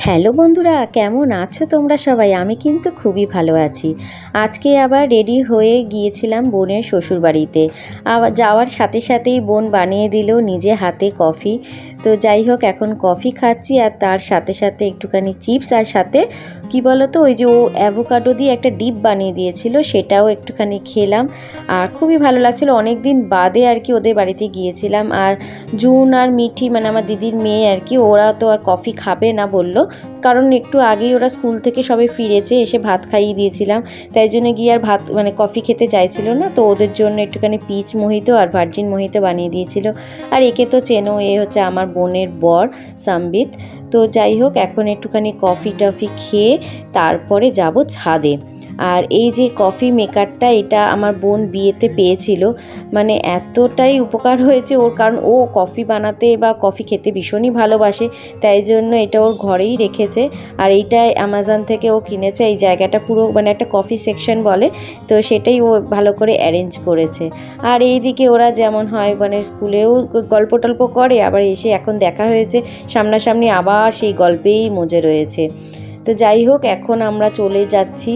Hello বন্ধুরা, কেমন আছো তোমরা সবাই? আমি কিন্তু খুবই ভালো আছি। আজকে আবার রেডি হয়ে গিয়েছিলাম বোনের শ্বশুরবাড়িতে। আবার যাওয়ার সাথে সাথেই বোন বানিয়ে দিল নিজে হাতে কফি। তো যাই হোক, এখন কফি খাচ্ছি আর তার সাথে সাথে একটুখানি চিপস, আর সাথে কি বলো তো, ওই যে ও অ্যাভোকাডো দিয়ে একটা ডিপ বানিয়ে দিয়েছিল, সেটাও একটুখানি খেলাম। আর খুবই ভালো লাগছিলো, অনেক দিন বাদে আর কি ওদের বাড়িতে গিয়েছিলাম। আর জুন আর মিঠি, মানে আমার দিদির মেয়ে আর কি, ওরা তো আর কফি খাবে না বললো, কারণ একটু আগেই ওরা স্কুল থেকে সবাই ফিরেছে, এসে ভাত খাইয়ে দিয়েছিলাম, তাই জন্য গিয়ে আর ভাত মানে কফি খেতে চাইছিল না। তো ওদের জন্য একটুখানি পিচ মোহিতো আর ভার্জিন মোহিতো বানিয়ে দিয়েছিল। আর একে তো চেনো, এ হচ্ছে আমার বোনের বর সম্বিত। তো যাই হোক, এখন একটুখানি কফি টফি খেয়ে তারপরে যাব ছাদে। আর এই যে কফি মেকারটা, এটা আমার বোন বিয়েতে পেয়েছিল, মানে এতটাই উপকার হয়েছে ওর, কারণ ও কফি বানাতে বা কফি খেতে ভীষণই ভালোবাসে, তাই জন্য এটা ওর ঘরেই রেখেছে। আর এইটা অ্যামাজন থেকে ও কিনেছে। এই জায়গাটা পুরো মানে একটা কফি সেকশন বলে, তো সেটাই ও ভালো করে অ্যারেঞ্জ করেছে। আর এইদিকে ওরা যেমন হয় মানে স্কুলেও গল্প টল্প করে, আবার এসে এখন দেখা হয়েছে সামনাসামনি, আবার সেই গল্পেই মজে রয়েছে। তো যাই হোক, এখন আমরা চলে যাচ্ছি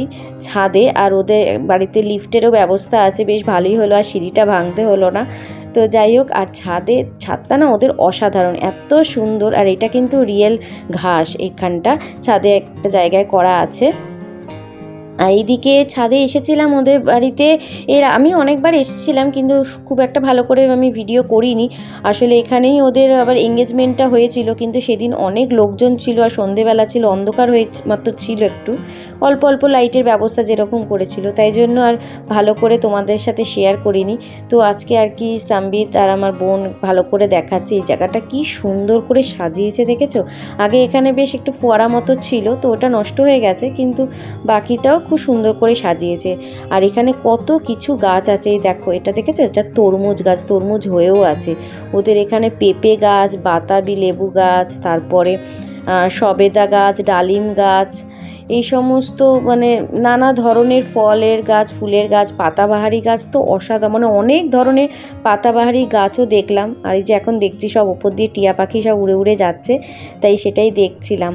ছাদে। আর ওদের বাড়িতে লিফটেরও ব্যবস্থা আছে, বেশ ভালোই হলো, আর সিঁড়িটা ভাঙতে হলো না। তো যাই হোক, আর ছাদটা না ওদের অসাধারণ, এত সুন্দর। আর এটা কিন্তু রিয়েল ঘাস, এখানটা ছাদে একটা জায়গায় করা আছে। আর এইদিকে ছাদে এসেছিলাম ওদের বাড়িতে, আমি অনেকবার এসেছিলাম, কিন্তু খুব একটা ভালো করে আমি ভিডিও করিনি। আসলে এখানেই ওদের আবার এঙ্গেজমেন্টটা হয়েছিল, কিন্তু সেদিন অনেক লোকজন ছিল, আর সন্ধেবেলা ছিল, অন্ধকার হয়ে মাত্র ছিল, একটু অল্প অল্প লাইটের ব্যবস্থা যেরকম করেছিল, তাই জন্য আর ভালো করে তোমাদের সাথে শেয়ার করিনি। তো আজকে আর কি সম্বিত আর আমার বোন ভালো করে দেখাচ্ছে এই জায়গাটা কি সুন্দর করে সাজিয়েছে, দেখেছো? আগে এখানে বেশ একটু ফোয়ারা মতো ছিল, তো ওটা নষ্ট হয়ে গেছে, কিন্তু বাকিটাও খুব সুন্দর করে সাজিয়েছে। আর এখানে কত কিছু গাছ আছে, এই দেখো, এটা দেখেছো, এটা তরমুজ গাছ, তরমুজ হয়েও আছে ওদের এখানে, পেঁপে গাছ, বাতাবি লেবু গাছ, তারপরে সবেদা গাছ, ডালিম গাছ, এই সমস্ত মানে নানা ধরনের ফলের গাছ, ফুলের গাছ, পাতাবাহারি গাছ তো অসাধারণ, মানে অনেক ধরনের পাতাবাহারি গাছও দেখলাম। আর এই যে এখন দেখছি সব ওপর দিয়ে টিয়া পাখি সব উড়ে উড়ে যাচ্ছে, তাই সেটাই দেখছিলাম।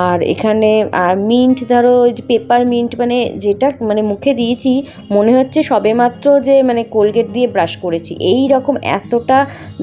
আর এখানে আর মিন্ট, ধরো ওই যে পেপার মিন্ট, মানে যেটা মানে মুখে দিয়েছি মনে হচ্ছে সবেমাত্র যে মানে কোলগেট দিয়ে ব্রাশ করেছি, এই রকম এতটা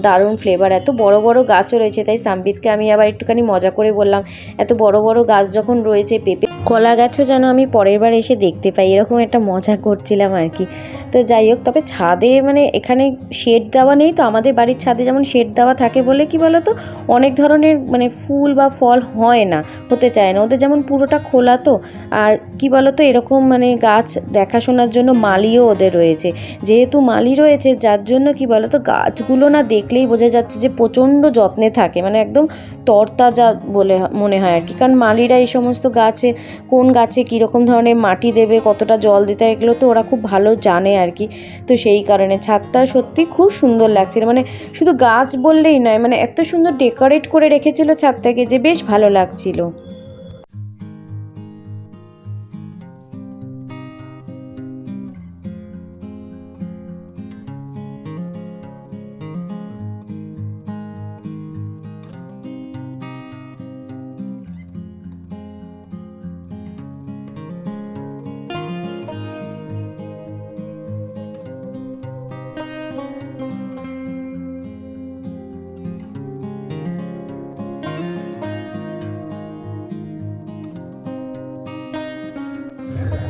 দারুণ ফ্লেভার। এত বড় বড় গাছও রয়েছে, তাই সম্বিতকে আমি আবার একটুখানি মজা করে বললাম, এত বড় বড় গাছ যখন রয়েছে, পেঁপে কলা গাছও যেন আমি পরের বার এসে দেখতে পাই, এরকম একটা মজা করছিলাম আর কি। তো যাই হোক, তবে ছাদে মানে এখানে শেড দেওয়া নেই, তো আমাদের বাড়ির ছাদে যেমন শেড দেওয়া থাকে বলে কি বলো তো, অনেক ধরনের মানে ফুল বা ফল হয় না, হতে চায় না ওদের, যেমন পুরোটা খোলা তো। আর কি বলো তো, এরকম মানে গাছ দেখাশোনার জন্য মালিও ওদের রয়েছে, যেহেতু মালি রয়েছে, যার জন্য কি বলো তো, গাছগুলো না দেখলেই বোঝা যাচ্ছে যে প্রচণ্ড যত্নে থাকে, মানে একদম তরতাজা বলে মনে হয় আর কি। কারণ মালিরা এই সমস্ত গাছে, কোন গাছে কীরকম ধরনের মাটি দেবে, কতটা জল দিতে হয়, এগুলো তো ওরা খুব ভালো জানে আর কি। তো সেই কারণে ছাদটা সত্যি খুব সুন্দর লাগছিল, মানে শুধু গাছ বললেই নয়, মানে এত সুন্দর ডেকোরেট করে রেখেছিল ছাদটাকে যে বেশ ভালো লাগছিল।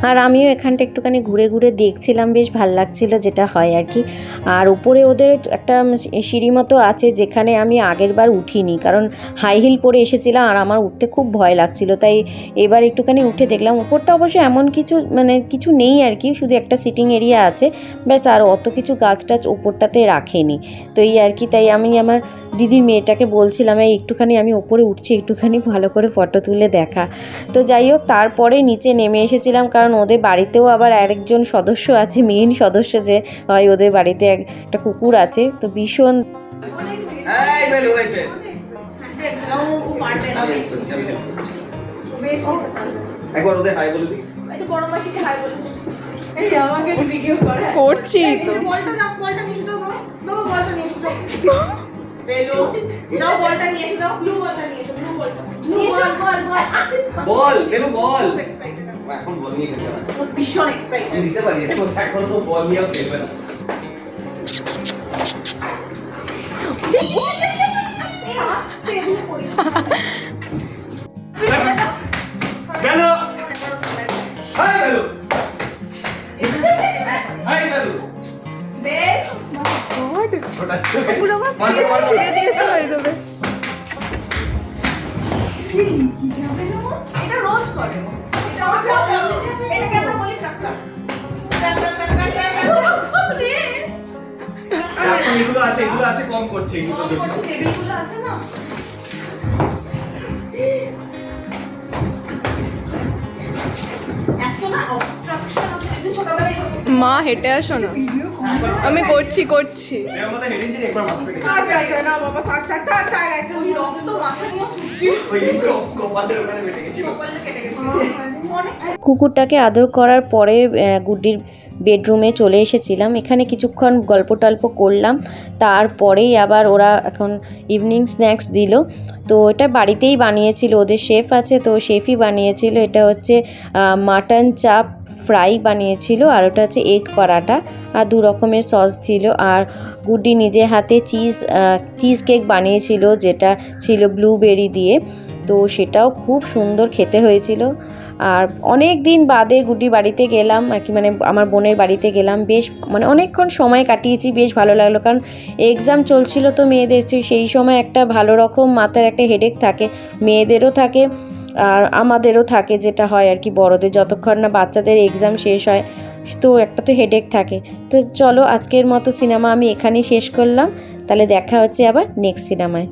আর আমিও এখানটা একটুখানি ঘুরে ঘুরে দেখছিলাম, বেশ ভাল লাগছিল, যেটা হয় আর কি। আর উপরে ওদের একটা সিঁড়ি মতো আছে, যেখানে আমি আগের বার উঠিনি, কারণ হাই হিল পরে এসেছিলাম আর আমার উঠতে খুব ভয় লাগছিল, তাই এবার একটুখানি উঠে দেখলাম। উপরটা অবশ্য এমন কিছু মানে কিছু নেই আর কি, শুধু একটা সিটিং এরিয়া আছে ব্যাস, আর অত কিছু গাছ টাছ ওপরটাতে রাখেনি। তো এই আর কি, তাই আমি আমার দিদির মেয়েটাকে বলছিলাম, এই একটুখানি আমি ওপরে উঠছি, একটুখানি ভালো করে ফটো তুলে দেখা। তো যাই হোক, তারপরে নিচে নেমে এসেছিলাম, কারণ ওদের বাড়িতেও আবার আরেকজন সদস্য আছে, মেইন সদস্য যে হয়, ওদের বাড়িতে একটা কুকুর আছে, তো ভীষণ একবার ওদের হাই বলে দিই, একটু বড় মাসিকে হাই বলে দিই, এই আমাকে ভিডিও করে করছি তো, বলটা দাও, বলটা নিয়ে দাও, বাবা বলটা নিয়ে দাও, বেলো যাও, বলটা নিয়ে এসো, ব্লু বলটা নিয়ে এসো, ব্লু বলটা নিয়ে এসো, বল বেলু বল। Excited আমি। এখন বল নিয়ে খেলতে হবে। ও ভীষণ excited। দিতে পারি এখন তো বল নিয়েও খেলবে না। এই আস্তে এগুলো করিস না। বেলু হাই বেলু হাই বেলু বেল, ওটা ছিল এটা রোজ করে। এটা আমার problem। এটাকে আমরা বলি কাক কাক। কাক কাক কাক কাক কাক কাক। রে। এখন এগুলো আছে কম করছে এগুলো কম করছে, টেবিলগুলো আছে না? এত না obstruction আছে। একদিন ছোটবেলায় এরকম করতাম। মা হেঁটে আসো না, আমি করছি। এর মধ্যে হেডিং থেকে একবার মাথা পেটে আচ্ছা না বাবা থাক থাক থাক থাক একদম ওই রক্ত মাথা নিয়ে ছুটছিল। ওই কপালের ওখানে পেটে গেছিল। কপালটা কেটে গেছে। অনেক কুকুরটাকে আদর করার পরে গুড্ডির বেডরুমে চলে এসেছিলাম। এখানে কিছুক্ষণ গল্প টল্প করলাম, তারপরেই আবার ওরা এখন ইভিনিং স্ন্যাক্স দিল। তো এটা বাড়িতেই বানিয়েছিল, ওদের শেফ আছে তো শেফই বানিয়েছিল। এটা হচ্ছে মাটন চাপ ফ্রাই বানিয়েছিল, আর ওটা হচ্ছে এগ পরাটা, আর 2 রকমের সস ছিল। আর গুড্ডি নিজে হাতে চিজ কেক বানিয়েছিল, যেটা ছিল ব্লুবেরি দিয়ে। তো সেটাও খুব সুন্দর খেতে হয়েছিল। আর অনেক দিন বাদে গুড্ডি বাড়িতে গেলাম আর কি, মানে আমার বোনের বাড়িতে গেলাম। বেশ মানে অনেকক্ষণ সময় কাটিয়েছি, বেশ ভালো লাগলো। কারণ এক্সাম চলছিল তো মেয়েদের, সেই সময় একটা ভালো রকম মাথার একটা হেডেক থাকে, মেয়েদেরও থাকে আর আমাদেরও থাকে, যেটা হয় আর কি বড়দের, যতক্ষণ না বাচ্চাদের এক্সাম শেষ হয় তো একটা তো হেডেক থাকে। তো চলো আজকের মতো সিনেমা আমি এখানেই শেষ করলাম, তাহলে দেখা হচ্ছে আবার নেক্সট সিনেমায়।